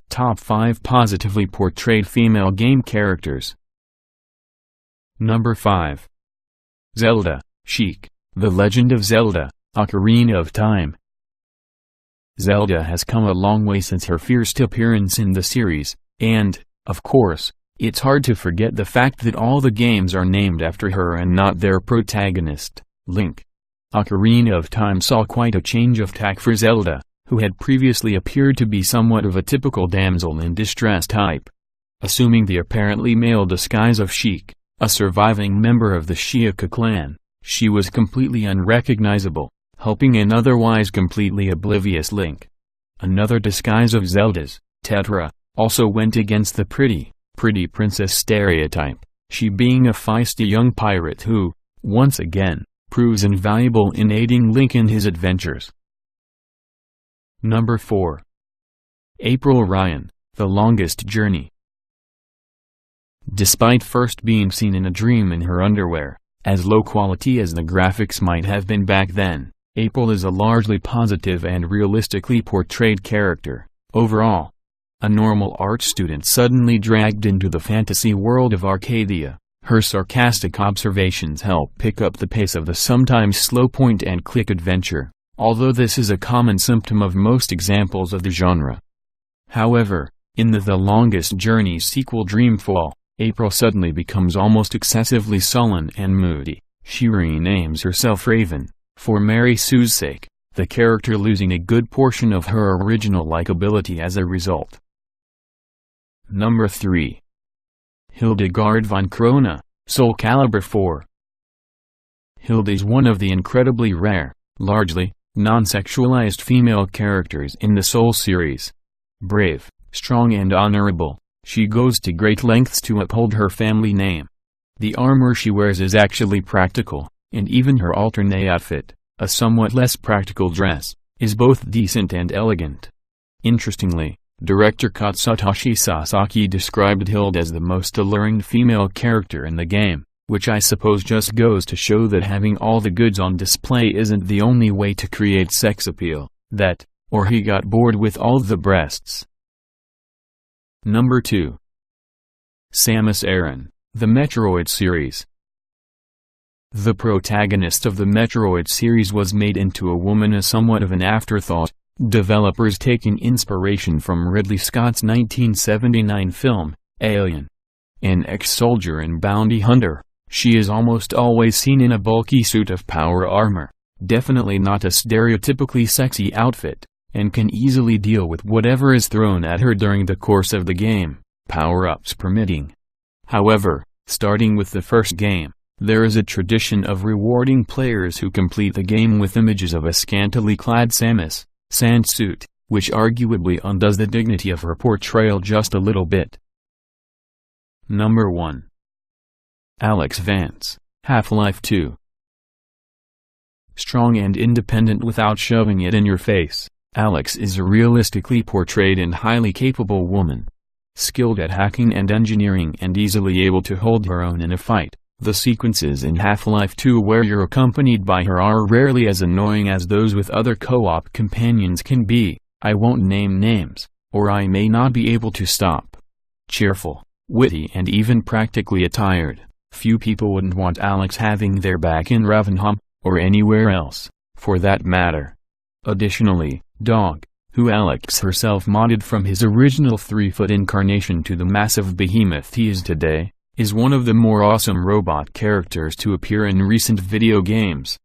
Top 5 positively portrayed female game characters. Number 5. Zelda, Sheik, The Legend of Zelda, Ocarina of Time. Zelda has come a long way since her first appearance in the series, and, of course, it's hard to forget the fact that all the games are named after her and not their protagonist, Link. Ocarina of Time saw quite a change of tack for Zelda, who had previously appeared to be somewhat of a typical damsel in distress type. Assuming the apparently male disguise of Sheik, a surviving member of the Sheikah clan, she was completely unrecognizable, helping an otherwise completely oblivious Link. Another disguise of Zelda's, Tetra, also went against the pretty princess stereotype, she being a feisty young pirate who, once again, proves invaluable in aiding Link in his adventures. Number 4. April Ryan, The Longest Journey. Despite first being seen in a dream in her underwear, as low quality as the graphics might have been back then, April is a largely positive and realistically portrayed character. Overall, a normal art student suddenly dragged into the fantasy world of Arcadia, her sarcastic observations help pick up the pace of the sometimes slow point-and-click adventure, although this is a common symptom of most examples of the genre. However, in the Longest Journey sequel Dreamfall, April suddenly becomes almost excessively sullen and moody. She renames herself Raven, for Mary Sue's sake, the character losing a good portion of her original likability as a result. Number 3. Hildegard von Krona, Soul Calibur 4. Hilde is one of the incredibly rare, largely, non-sexualized female characters in the Soul series. Brave, strong and honorable, she goes to great lengths to uphold her family name. The armor she wears is actually practical, and even her alternate outfit, a somewhat less practical dress, is both decent and elegant. Interestingly, director Katsutoshi Sasaki described Hilde as the most alluring female character in the game, which I suppose just goes to show that having all the goods on display isn't the only way to create sex appeal, or he got bored with all the breasts. Number 2. Samus Aran, The Metroid Series. The protagonist of the Metroid series was made into a woman as somewhat of an afterthought, developers taking inspiration from Ridley Scott's 1979 film, Alien. An ex-soldier and bounty hunter, she is almost always seen in a bulky suit of power armor, definitely not a stereotypically sexy outfit, and can easily deal with whatever is thrown at her during the course of the game, power-ups permitting. However, starting with the first game, there is a tradition of rewarding players who complete the game with images of a scantily clad Samus suit, which arguably undoes the dignity of her portrayal just a little bit. Number 1. Alex Vance, Half-Life 2. Strong and independent without shoving it in your face, Alex is a realistically portrayed and highly capable woman. Skilled at hacking and engineering and easily able to hold her own in a fight, the sequences in Half-Life 2 where you're accompanied by her are rarely as annoying as those with other co-op companions can be. I won't name names, or I may not be able to stop. Cheerful, witty and even practically attired, few people wouldn't want Alex having their back in Ravenholm, or anywhere else, for that matter. Additionally, Dog, who Alex herself modded from his original 3-foot incarnation to the massive behemoth he is today, is one of the more awesome robot characters to appear in recent video games.